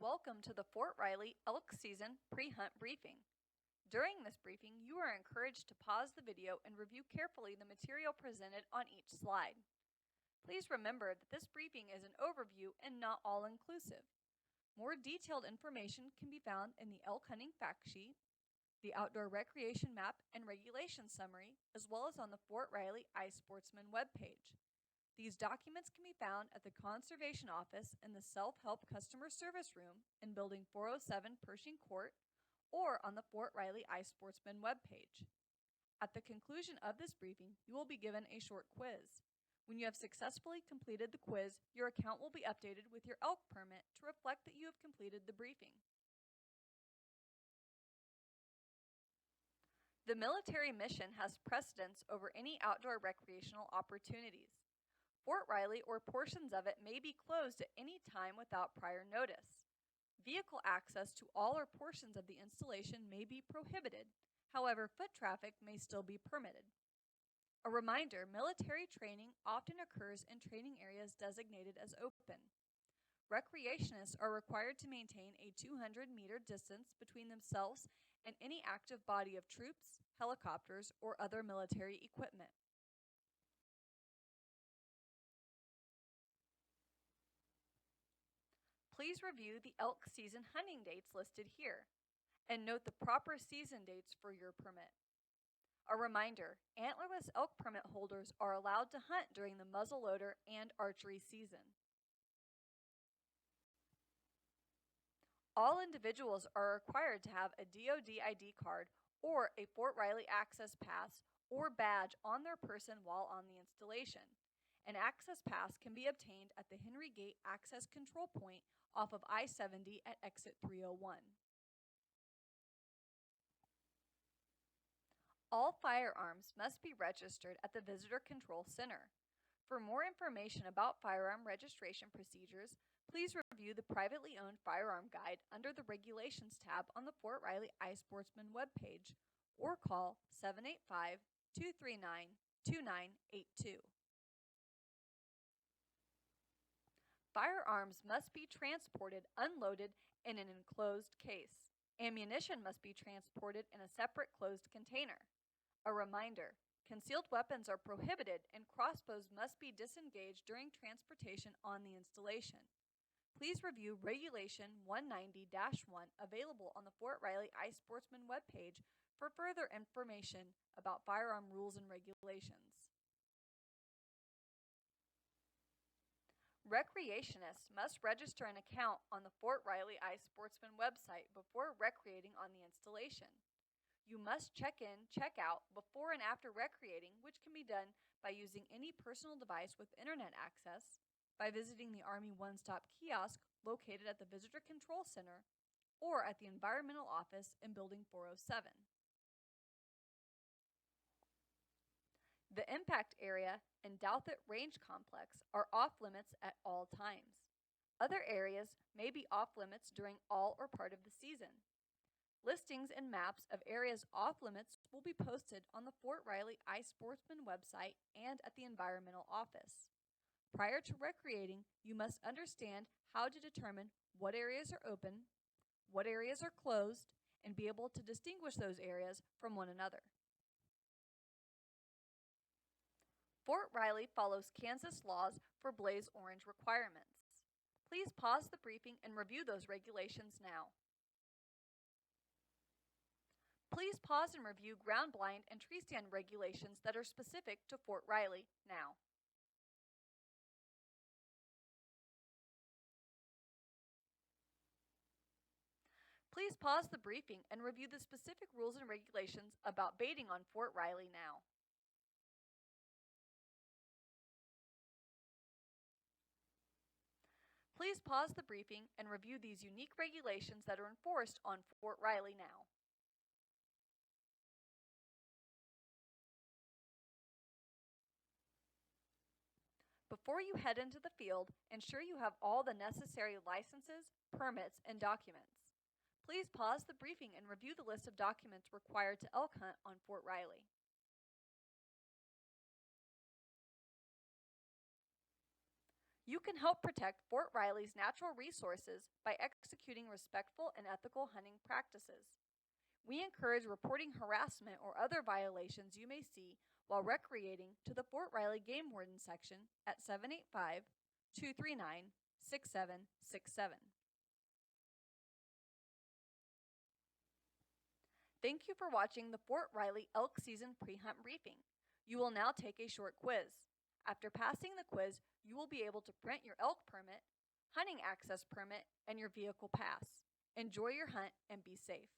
Welcome to the Fort Riley Elk Season Pre-Hunt Briefing. During this briefing, you are encouraged to pause the video and review carefully the material presented on each slide. Please remember that this briefing is an overview and not all-inclusive. More detailed information can be found in the elk hunting fact sheet, the outdoor recreation map and regulation summary, as well as on the Fort Riley iSportsman webpage. These documents can be found at the Conservation Office in the Self-Help Customer Service Room in Building 407 Pershing Court or on the Fort Riley iSportsman webpage. At the conclusion of this briefing, you will be given a short quiz. When you have successfully completed the quiz, your account will be updated with your elk permit to reflect that you have completed the briefing. The military mission has precedence over any outdoor recreational opportunities. Fort Riley or portions of it may be closed at any time without prior notice. Vehicle access to all or portions of the installation may be prohibited. However, foot traffic may still be permitted. A reminder, military training often occurs in training areas designated as open. Recreationists are required to maintain a 200-meter distance between themselves and any active body of troops, helicopters, or other military equipment. Please review the elk season hunting dates listed here, and note the proper season dates for your permit. A reminder, antlerless elk permit holders are allowed to hunt during the muzzleloader and archery season. All individuals are required to have a DoD ID card or a Fort Riley Access Pass or badge on their person while on the installation. An access pass can be obtained at the Henry Gate Access Control Point off of I-70 at exit 301. All firearms must be registered at the Visitor Control Center. For more information about firearm registration procedures, please review the privately owned firearm guide under the Regulations tab on the Fort Riley iSportsman webpage or call 785-239-2982. Firearms must be transported unloaded in an enclosed case. Ammunition must be transported in a separate closed container. A reminder, concealed weapons are prohibited and crossbows must be disengaged during transportation on the installation. Please review Regulation 190-1 available on the Fort Riley iSportsman webpage for further information about firearm rules and regulations. Recreationists must register an account on the Fort Riley iSportsman website before recreating on the installation. You must check in, check out before and after recreating, which can be done by using any personal device with internet access, by visiting the Army One-Stop Kiosk located at the Visitor Control Center, or at the Environmental Office in Building 407. The impact area and Douthit Range Complex are off-limits at all times. Other areas may be off-limits during all or part of the season. Listings and maps of areas off-limits will be posted on the Fort Riley iSportsman website and at the Environmental Office. Prior to recreating, you must understand how to determine what areas are open, what areas are closed, and be able to distinguish those areas from one another. Fort Riley follows Kansas laws for blaze orange requirements. Please pause the briefing and review those regulations now. Please pause and review ground blind and tree stand regulations that are specific to Fort Riley now. Please pause the briefing and review the specific rules and regulations about baiting on Fort Riley now. Please pause the briefing and review these unique regulations that are enforced on Fort Riley now. Before you head into the field, ensure you have all the necessary licenses, permits, and documents. Please pause the briefing and review the list of documents required to elk hunt on Fort Riley. You can help protect Fort Riley's natural resources by executing respectful and ethical hunting practices. We encourage reporting harassment or other violations you may see while recreating to the Fort Riley Game Warden section at 785 239 6767. Thank you for watching the Fort Riley Elk Season Pre-Hunt Briefing. You will now take a short quiz. After passing the quiz, you will be able to print your elk permit, hunting access permit, and your vehicle pass. Enjoy your hunt and be safe.